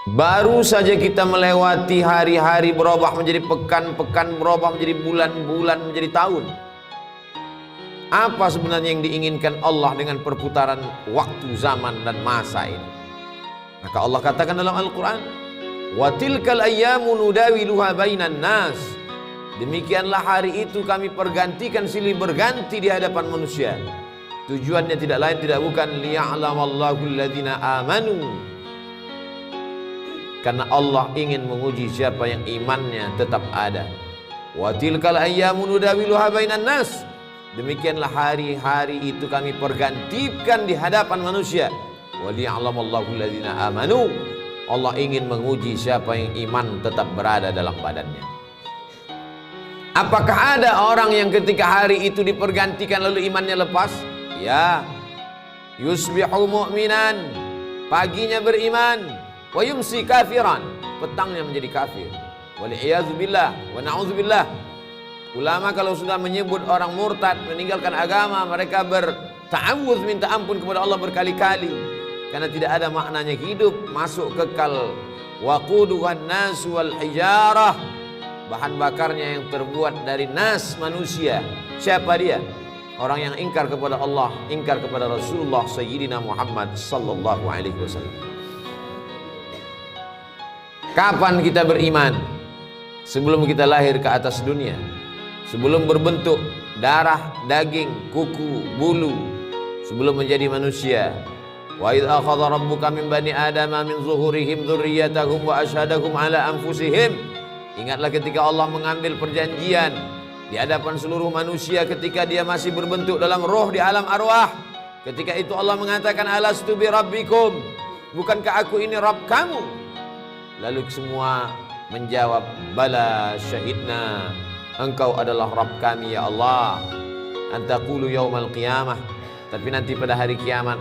Baru saja kita melewati hari-hari berubah menjadi pekan, pekan berubah menjadi bulan, bulan menjadi tahun. Apa sebenarnya yang diinginkan Allah dengan perputaran waktu, zaman dan masa ini? Maka Allah katakan dalam Al-Quran, wa tilkal ayyamu nudawiluha bainan nas. Demikianlah hari itu kami pergantikan silih berganti di hadapan manusia. Tujuannya tidak lain tidak bukan liya'lamallahu alladhina amanu, karena Allah ingin menguji siapa yang imannya tetap ada. Wa tilkal ayyamu nudawiluha bainan nas. Demikianlah hari-hari itu kami pergantikan di hadapan manusia. Wa liya'lamallahu alladhina amanu. Allah ingin menguji siapa yang iman tetap berada dalam badannya. Apakah ada orang yang ketika hari itu dipergantikan lalu imannya lepas? Ya. Yusbihu mu'minan, paginya beriman, wa yumsi kafiran, petangnya menjadi kafir. Wal'iyadzubillah wa na'udzubillah. Ulama kalau sudah menyebut orang murtad meninggalkan agama, mereka berta'awudz, minta ampun kepada Allah berkali-kali, karena tidak ada maknanya hidup, masuk kekal. Waquduhan nas wal hijarah, bahan bakarnya yang terbuat dari nas, manusia. Siapa dia? Orang yang ingkar kepada Allah, ingkar kepada Rasulullah Sayyidina Muhammad sallallahu alaihi wasallam. Kapan kita beriman? Sebelum kita lahir ke atas dunia, sebelum berbentuk darah, daging, kuku, bulu, sebelum menjadi manusia. Wa idz akhadha rabbuka min bani adama min zuhurihim dzurriyyatahum wa asyhadahum ala anfusihim. Ingatlah ketika Allah mengambil perjanjian di hadapan seluruh manusia ketika dia masih berbentuk dalam roh di alam arwah. Ketika itu Allah mengatakan, alastu bi rabbikum, bukankah aku ini Rabb kamu? Lalu semua menjawab, bala syahidna, engkau adalah Rabb kami ya Allah. Antaqulu yaumal qiyamah, tapi nanti pada hari kiamat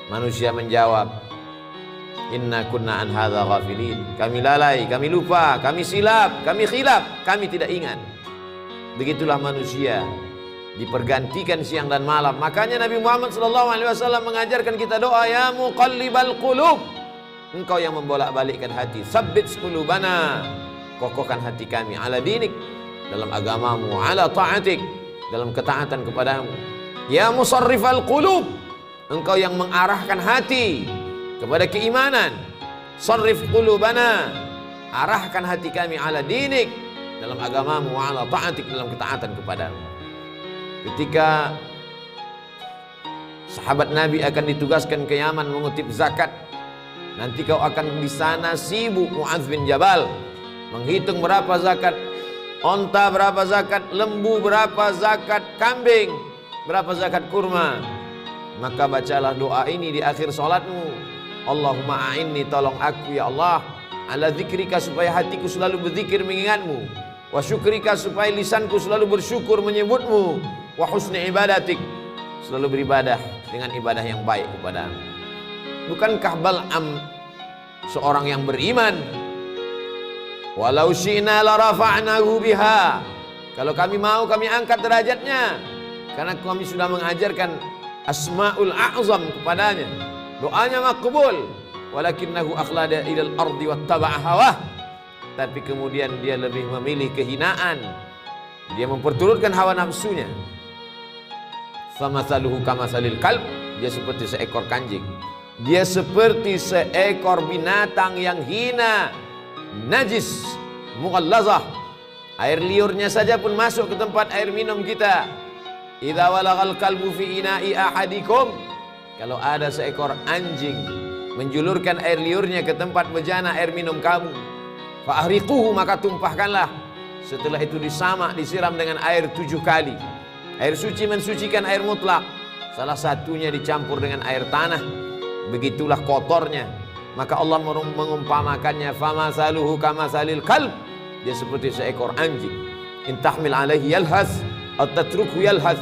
manusia menjawab, inna kunna an hadza ghafilin, kami lalai, kami lupa, kami silap, kami khilaf, kami tidak ingat. Begitulah manusia dipergantikan siang dan malam. Makanya Nabi Muhammad SAW mengajarkan kita doa, ya muqallibal qulub, engkau yang membolak-balikkan hati, sabbit qulubana, kokohkan hati kami, ala dinik, dalam agamamu, ala ta'atik, dalam ketaatan kepadamu. Ya musarrifal qulub, engkau yang mengarahkan hati kepada keimanan, sarrif qulubana, arahkan hati kami, ala dinik, dalam agamamu, wa ala ta'atik, dalam ketaatan kepadamu. Ketika sahabat Nabi akan ditugaskan ke Yaman mengutip zakat, nanti kau akan di sana sibuk Mu'adz bin Jabal menghitung berapa zakat onta, berapa zakat lembu, berapa zakat kambing, berapa zakat kurma. Maka bacalah doa ini di akhir salatmu, Allahumma a'inni, tolong aku ya Allah, ala zikrika, supaya hatiku selalu berzikir mengingatmu, wa syukrika, supaya lisanku selalu bersyukur menyebutmu, wa husni ibadatik, selalu beribadah dengan ibadah yang baik kepadamu. Bukankah Bal'am seorang yang beriman? Walau syi'na la rafa'nahu biha, kalau kami mau kami angkat derajatnya, karena kami sudah mengajarkan asmaul a'zam kepadanya. Doanya makbul, walakinnahu akhlada ilal ardi wattaba'a hawah, tapi kemudian dia lebih memilih kehinaan, dia memperturutkan hawa nafsunya. Famathaluhu kamathalil kalb, dia seperti seekor kanjing, dia seperti seekor binatang yang hina, najis, mughallazah. Air liurnya saja pun masuk ke tempat air minum kita. Idza walagal kalbu fi ina'i ahadikum, kalau ada seekor anjing menjulurkan air liurnya ke tempat bejana air minum kamu, fa ahriquhu, maka tumpahkanlah. Setelah itu disamak, disiram dengan air 7 kali. Air suci mensucikan air mutlak, salah satunya dicampur dengan air tanah, begitulah kotornya. Maka Allah mengumpamakannya, famathaluhu kamathalil kalb, dia seperti seekor anjing. In tahmil alaihi yalhas atau tatrukhu yalhas,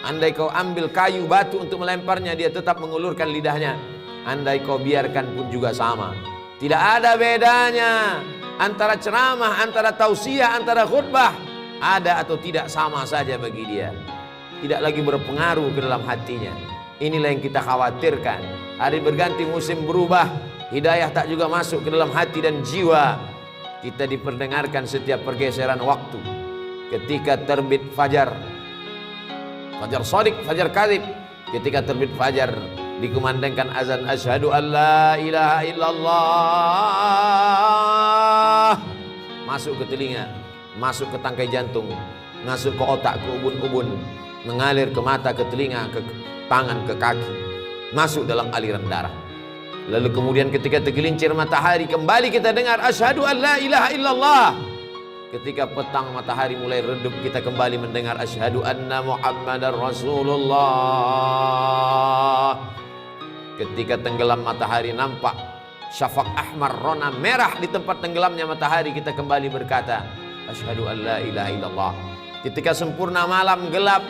andai kau ambil kayu batu untuk melemparnya, dia tetap mengulurkan lidahnya. Andai kau biarkan pun juga sama. Tidak ada bedanya antara ceramah, antara tausiah, antara khutbah, ada atau tidak sama saja bagi dia. Tidak lagi berpengaruh ke dalam hatinya. Inilah yang kita khawatirkan. Hari berganti, musim berubah, Hidayah tak juga masuk ke dalam hati dan jiwa. Kita diperdengarkan setiap pergeseran waktu. Ketika terbit fajar, fajar shadiq, fajar kadhib. Ketika terbit fajar, dikumandangkan azan, asyhadu an la ilaha illallah. Masuk ke telinga, masuk ke tangkai jantung, masuk ke otak, ke ubun-ubun, mengalir ke mata, ke telinga, ke tangan, ke kaki, masuk dalam aliran darah. Lalu kemudian ketika tergelincir matahari, kembali kita dengar asyhadu an la ilaha illallah. Ketika petang matahari mulai redup, kita kembali mendengar asyhadu anna Muhammadar Rasulullah. Ketika tenggelam matahari, nampak syafaq ahmar, rona merah di tempat tenggelamnya matahari, kita kembali berkata asyhadu an la ilaha illallah. Ketika sempurna malam gelap,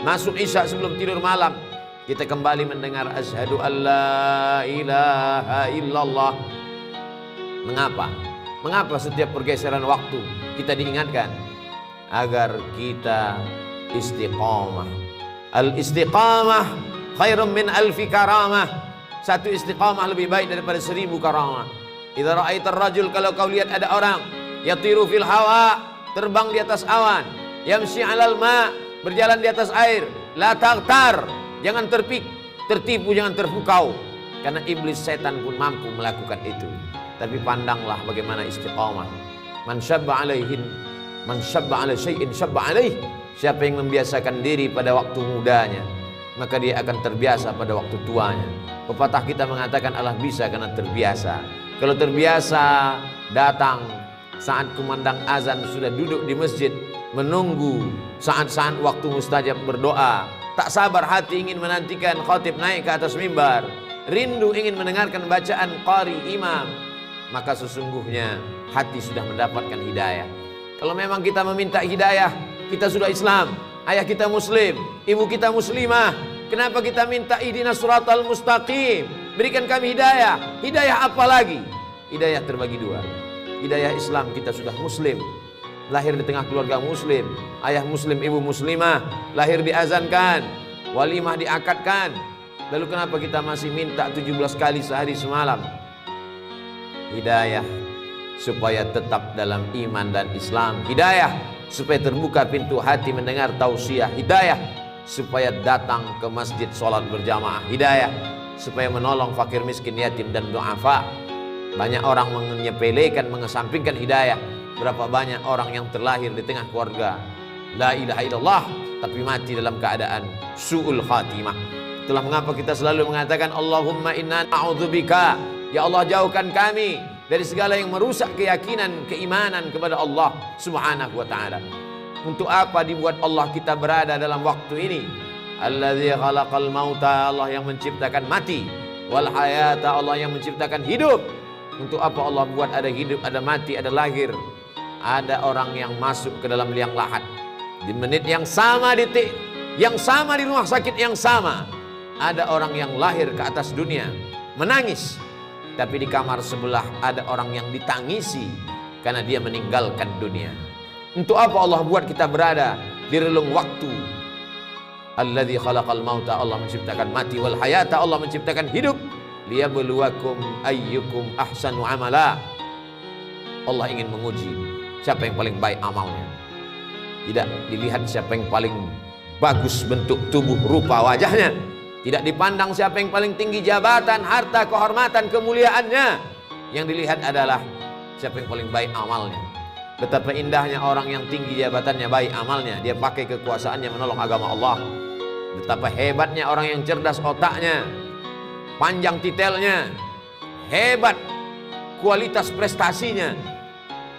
masuk isya sebelum tidur malam, kita kembali mendengar asyhadu an la ilaha illallah. Mengapa? Mengapa setiap pergeseran waktu kita diingatkan? Agar kita istiqamah. Al-istiqamah khairum min alfi karamah. Satu istiqamah lebih baik daripada 1000 karamah. Idza ra'aitar rajul, kalau kau lihat ada orang yatiru fil hawa, terbang di atas awan, yamshi 'alal ma, berjalan di atas air, la taghtar, jangan tertipu, jangan terpukau, karena iblis setan pun mampu melakukan itu. Tapi pandanglah bagaimana istiqamah. Man syabba ala syai'in syabba alaih. Siapa yang membiasakan diri pada waktu mudanya, maka dia akan terbiasa pada waktu tuanya. Pepatah kita mengatakan Allah bisa karena terbiasa. Kalau terbiasa datang saat kumandang azan, sudah duduk di masjid menunggu saat-saat waktu mustajab berdoa, tak sabar hati ingin menantikan khatib naik ke atas mimbar, rindu ingin mendengarkan bacaan qari imam, maka sesungguhnya hati sudah mendapatkan hidayah. Kalau memang kita meminta hidayah, kita sudah Islam, ayah kita muslim, ibu kita muslimah, kenapa kita minta ihdinas siratal mustaqim, berikan kami hidayah? Hidayah apa lagi? Hidayah terbagi dua. Hidayah Islam, kita sudah muslim, lahir di tengah keluarga muslim, ayah muslim, ibu muslimah, lahir diazankan, walimah diakadkan. Lalu kenapa kita masih minta 17 kali sehari semalam? Hidayah supaya tetap dalam iman dan Islam. Hidayah supaya terbuka pintu hati mendengar tausiah. Hidayah supaya datang ke masjid sholat berjamaah. Hidayah supaya menolong fakir miskin, yatim dan du'afa. Banyak orang menyepelekan, mengesampingkan hidayah. Berapa banyak orang yang terlahir di tengah keluarga la ilaha illallah, tapi mati dalam keadaan su'ul khatimah. Itulah mengapa kita selalu mengatakan Allahumma inna na'udzubika, ya Allah jauhkan kami dari segala yang merusak keyakinan, keimanan kepada Allah subhanahu wa ta'ala. Untuk apa dibuat Allah kita berada dalam waktu ini? Alladzi khalaqal mauta, Allah yang menciptakan mati, wal hayata, Allah yang menciptakan hidup. Untuk apa Allah buat ada hidup, ada mati, ada lahir, ada orang yang masuk ke dalam liang lahat di menit yang sama, detik yang sama, di rumah sakit yang sama, ada orang yang lahir ke atas dunia menangis, tapi di kamar sebelah ada orang yang ditangisi karena dia meninggalkan dunia. Untuk apa Allah buat kita berada di relung waktu? Alladzi khalaqal mauta, Allah menciptakan mati, wal hayata, Allah menciptakan hidup, liyabluwakum ayyukum ahsanu amala. Allah ingin menguji siapa yang paling baik amalnya. Tidak dilihat siapa yang paling bagus bentuk tubuh, rupa wajahnya. Tidak dipandang siapa yang paling tinggi jabatan, harta, kehormatan, kemuliaannya. Yang dilihat adalah siapa yang paling baik amalnya. Betapa indahnya orang yang tinggi jabatannya, baik amalnya, dia pakai kekuasaannya menolong agama Allah. Betapa hebatnya orang yang cerdas otaknya, panjang titelnya, hebat kualitas prestasinya,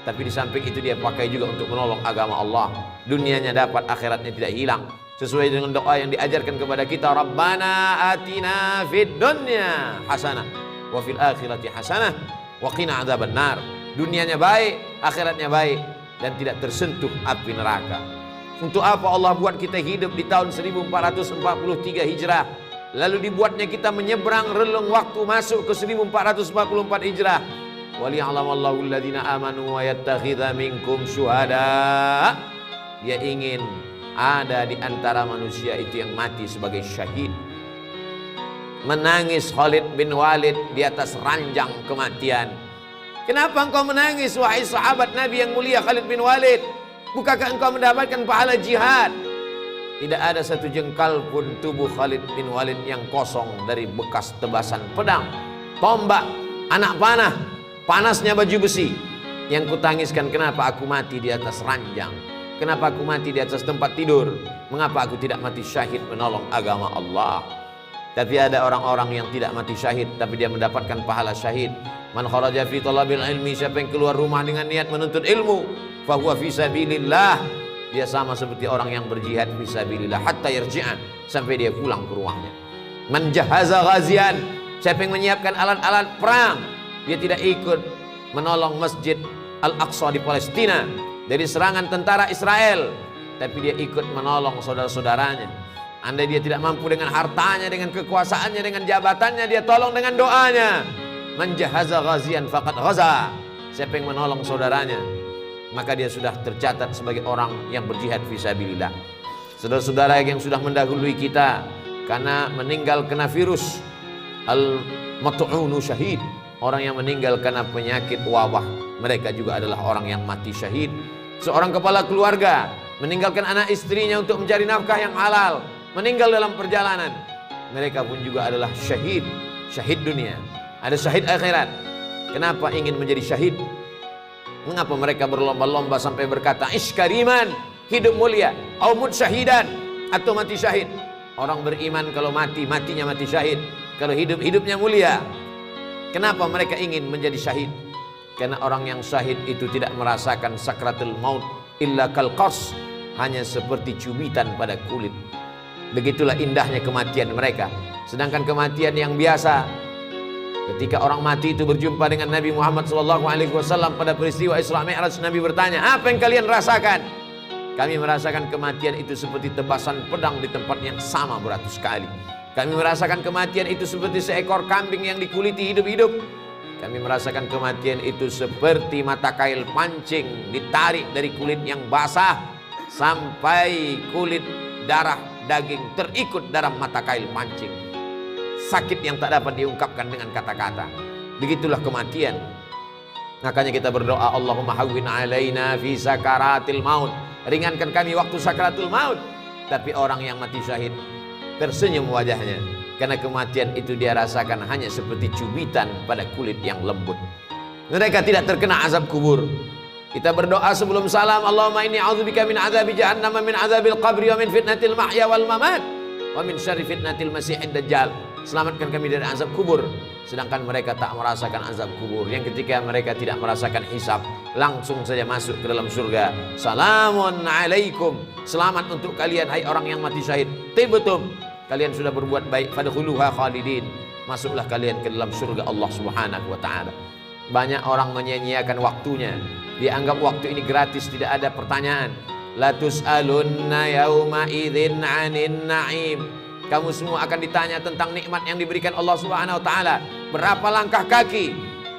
tapi di samping itu dia pakai juga untuk menolong agama Allah. Dunianya dapat, akhiratnya tidak hilang. Sesuai dengan doa yang diajarkan kepada kita, Rabbana atina fid dunya hasanah wa fil akhirati hasanah wa qina adzabannar. Dunianya baik, akhiratnya baik, dan tidak tersentuh api neraka. Untuk apa Allah buat kita hidup di tahun 1443 Hijrah, lalu dibuatnya kita menyeberang relung waktu masuk ke 1444 Hijrah. Waliya'lamallahu alladhina amanu wa yattakhidha minkum syuhada. Dia ingin ada di antara manusia itu yang mati sebagai syahid. menangis Khalid bin Walid di atas ranjang kematian. Kenapa engkau menangis wahai sahabat Nabi yang mulia Khalid bin Walid? Bukankah engkau mendapatkan pahala jihad? Tidak ada satu jengkal pun tubuh Khalid bin Walid yang kosong dari bekas tebasan pedang, tombak, anak panah, panasnya baju besi. Yang kutangiskan, kenapa aku mati di atas ranjang? Kenapa aku mati di atas tempat tidur? Mengapa aku tidak mati syahid menolong agama Allah? Tapi ada orang-orang yang tidak mati syahid, tapi dia mendapatkan pahala syahid. Man kharaja fi talabil ilmi, siapa yang keluar rumah dengan niat menuntut ilmu, fahuwa fi sabilillah, dia sama seperti orang yang berjihad fi sabilillah hatta yarji'a, sampai dia pulang ke rumahnya. Man jahaza ghazian, siapa yang menyiapkan alat-alat perang, dia tidak ikut menolong Masjid Al-Aqsa di Palestina dari serangan tentara Israel, tapi dia ikut menolong saudara-saudaranya. Andai dia tidak mampu dengan hartanya, dengan kekuasaannya, dengan jabatannya, dia tolong dengan doanya. Man jahaza ghazian faqad ghaza, siapa yang menolong saudaranya, maka dia sudah tercatat sebagai orang yang berjihad fisabilillah. Saudara-saudara yang sudah mendahului kita karena meninggal kena virus, al-mat'unu syahid, orang yang meninggal karena penyakit wabah, mereka juga adalah orang yang mati syahid. Seorang kepala keluarga meninggalkan anak istrinya untuk mencari nafkah yang halal, meninggal dalam perjalanan, mereka pun juga adalah syahid. Syahid dunia, ada syahid akhirat. Kenapa ingin menjadi syahid? Mengapa mereka berlomba-lomba sampai berkata iskariman, hidup mulia, au mut syahidan, atau mati syahid? Orang beriman kalau mati, matinya mati syahid. Kalau hidup, hidupnya mulia. Kenapa mereka ingin menjadi syahid? Karena orang yang syahid itu tidak merasakan sakratul maut illa kal qars, hanya seperti cubitan pada kulit. Begitulah indahnya kematian mereka. Sedangkan kematian yang biasa, ketika orang mati itu berjumpa dengan Nabi Muhammad SAW pada peristiwa Isra Mi'raj, Nabi bertanya, apa yang kalian rasakan? Kami merasakan kematian itu seperti tebasan pedang di tempat yang sama beratus kali. Kami merasakan kematian itu seperti seekor kambing yang dikuliti hidup-hidup. Kami merasakan kematian itu seperti mata kail pancing ditarik dari kulit yang basah sampai kulit, darah, daging terikut dalam mata kail pancing. Sakit yang tak dapat diungkapkan dengan kata-kata. Begitulah kematian. Makanya kita berdoa, Allahumma hawwin alaina fi sakaratil maut, ringankan kami waktu sakaratul maut. Tapi orang yang mati syahid tersenyum wajahnya, karena kematian itu dia rasakan hanya seperti cubitan pada kulit yang lembut. Mereka tidak terkena azab kubur. Kita berdoa sebelum salam, Allahumma inni a'udzubika min azabi jahannam, min azabil qabri, wa min fitnatil mahya wal mamat, wa min syarri fitnatil masiihid dajjal. Selamatkan kami dari azab kubur. Sedangkan mereka tak merasakan azab kubur, yang ketika mereka tidak merasakan hisab, langsung saja masuk ke dalam surga. Salamun alaikum, selamat untuk kalian hai orang yang mati syahid. Tibetum, kalian sudah berbuat baik, fadkhuluha khalidin, masuklah kalian ke dalam surga Allah Subhanahu wa taala. Banyak orang menyia-nyiakan waktunya. Dia anggap waktu ini gratis, tidak ada pertanyaan. La tus'alunna yauma idzin 'anin na'im. Kamu semua akan ditanya tentang nikmat yang diberikan Allah Subhanahu wa taala. Berapa langkah kaki,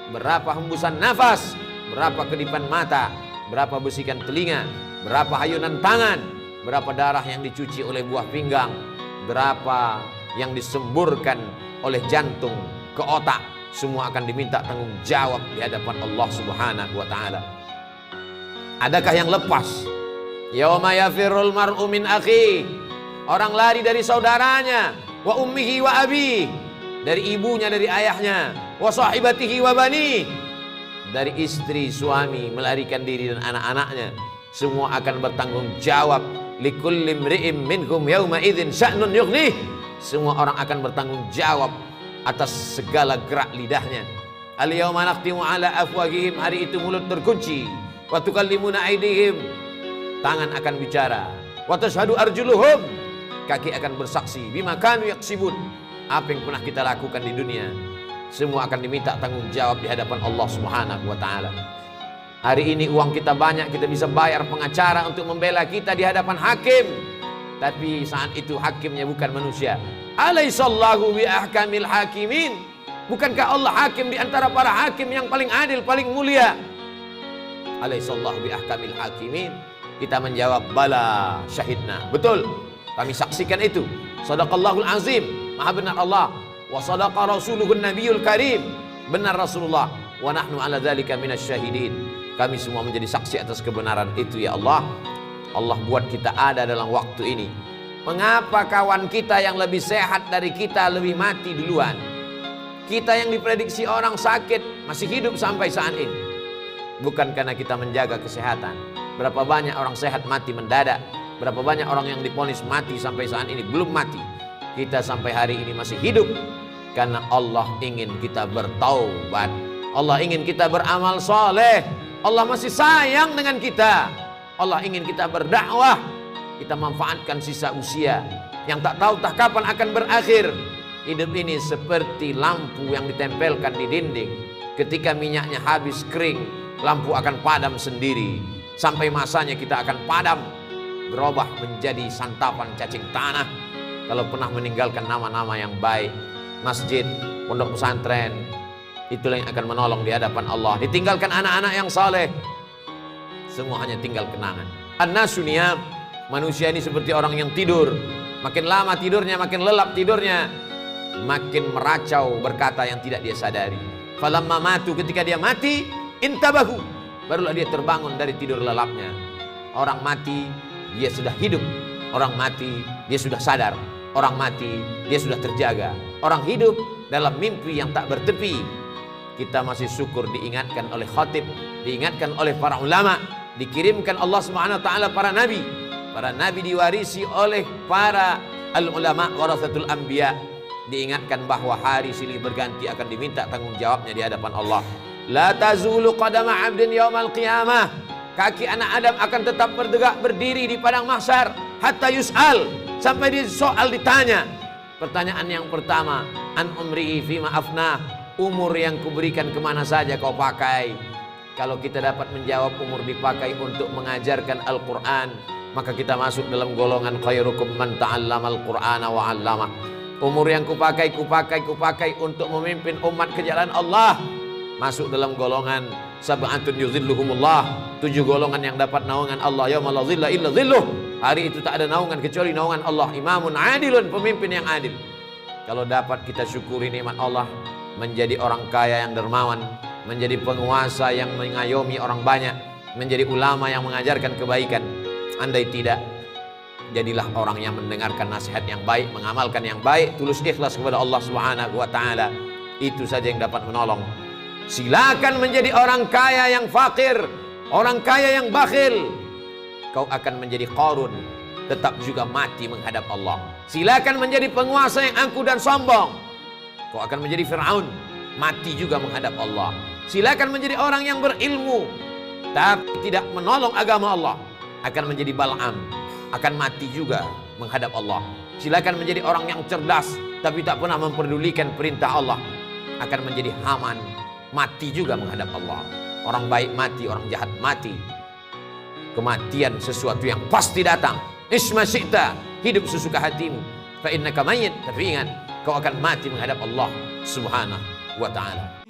berapa hembusan nafas, berapa kedipan mata, berapa bisikan telinga, berapa hayunan tangan, berapa darah yang dicuci oleh buah pinggang, berapa yang disemburkan oleh jantung ke otak. Semua akan diminta tanggung jawab di hadapan Allah Subhanahu wa taala. Adakah yang lepas? Yauma yafirrul mar'u min akhi, orang lari dari saudaranya, wa ummihi wa abi, dari ibunya, dari ayahnya, wa sahibatihi wa bani, dari istri, suami, melarikan diri dan anak-anaknya. Semua akan bertanggung jawab. Likulli imri'in minhum yauma idzin sya'nun yughnih. Semua orang akan bertanggung jawab atas segala gerak lidahnya. Al-yawma nakhtimu ala afwahihim, hari itu mulut terkunci. Wa tukallimuna aydihim, tangan akan bicara. Wa tashhadu arjuluhum, kaki akan bersaksi. Bima kanu yaksibun, apa yang pernah kita lakukan di dunia. Semua akan diminta tanggung jawab di hadapan Allah Subhanahu wa taala. Hari ini uang kita banyak, kita bisa bayar pengacara untuk membela kita di hadapan hakim. Tapi saat itu hakimnya bukan manusia. Alaihissallahu bi ahkamil hakimin, bukankah Allah hakim di antara para hakim yang paling adil, paling mulia? Alaihissallahu bi ahkamil hakimin. Kita menjawab, bala syahidna, betul, kami saksikan itu. Shadaqallahul azim, maha benar Allah. wa sadaqa rasuluhun nabiyul karim. Benar Rasulullah, wa nahnu ala dzalika minasyahidin. Kami semua menjadi saksi atas kebenaran itu ya Allah. Allah buat kita ada dalam waktu ini. Mengapa kawan kita yang lebih sehat dari kita lebih mati duluan? Kita yang diprediksi orang sakit masih hidup sampai saat ini. Bukan karena kita menjaga kesehatan. Berapa banyak orang sehat mati mendadak. Berapa banyak orang yang divonis mati sampai saat ini belum mati. Kita sampai hari ini masih hidup karena Allah ingin kita bertaubat. Allah ingin kita beramal soleh. Allah masih sayang dengan kita. Allah ingin kita berdakwah. Kita manfaatkan sisa usia yang tak tahu tak kapan akan berakhir. Hidup ini seperti lampu yang ditempelkan di dinding. Ketika minyaknya habis kering, lampu akan padam sendiri. Sampai masanya kita akan padam, berubah menjadi santapan cacing tanah. Kalau pernah meninggalkan nama-nama yang baik, masjid, pondok pesantren, itulah yang akan menolong di hadapan Allah. Ditinggalkan anak-anak yang saleh, semua hanya tinggal kenangan. An-nasu niyam. Manusia ini seperti orang yang tidur. Makin lama tidurnya, makin lelap tidurnya, makin meracau berkata yang tidak dia sadari. Falamma matu, ketika dia mati, intabahu, barulah dia terbangun dari tidur lelapnya. Orang mati, dia sudah hidup. Orang mati, dia sudah sadar. Orang mati, dia sudah terjaga. Orang hidup dalam mimpi yang tak bertepi. Kita masih syukur diingatkan oleh khatib, diingatkan oleh para ulama, dikirimkan Allah Subhanahu wa taala para nabi. Para nabi diwarisi oleh para al-ulama warasatul anbiya. Diingatkan bahwa hari silih berganti akan diminta tanggung jawabnya di hadapan Allah. La tazulu qadama 'abdin yaumal qiyamah. Kaki anak Adam akan tetap bertegak berdiri di padang mahsyar hatta yus'al, sampai di soal ditanya. Pertanyaan yang pertama, an umrihi fima afnah. Umur yang kuberikan kemana saja kau pakai? Kalau kita dapat menjawab umur dipakai untuk mengajarkan Al-Quran, maka kita masuk dalam golongan khairukum man ta'allamal Qur'ana wa 'allama. Umur yang kupakai untuk memimpin umat ke jalan Allah, masuk dalam golongan sab'atun yuzilluhumullah, 7 golongan yang dapat naungan Allah yauma la zilla illa zilluh. Hari itu tak ada naungan kecuali naungan Allah. Imamun adilun, pemimpin yang adil. Kalau dapat kita syukuri nikmat Allah, menjadi orang kaya yang dermawan, menjadi penguasa yang mengayomi orang banyak, menjadi ulama yang mengajarkan kebaikan. Andai tidak, jadilah orang yang mendengarkan nasihat yang baik, mengamalkan yang baik, tulus ikhlas kepada Allah Subhanahu wa taala. Itu saja yang dapat menolong. Silakan menjadi orang kaya yang fakir, orang kaya yang bakhil. Kau akan menjadi Qarun, tetap juga mati menghadap Allah. Silakan menjadi penguasa yang angkuh dan sombong. Kau akan menjadi Fir'aun, mati juga menghadap Allah. Silakan menjadi orang yang berilmu, tapi tidak menolong agama Allah, akan menjadi Bal'am, akan mati juga menghadap Allah. Silakan menjadi orang yang cerdas, tapi tak pernah memperdulikan perintah Allah, akan menjadi Haman, mati juga menghadap Allah. Orang baik mati, orang jahat mati. Kematian sesuatu yang pasti datang. Isma syi'ta, hidup sesuka hatimu. Fa innaka mayyit, tapi ingat, kau akan mati menghadap Allah Subhanahu wa ta'ala.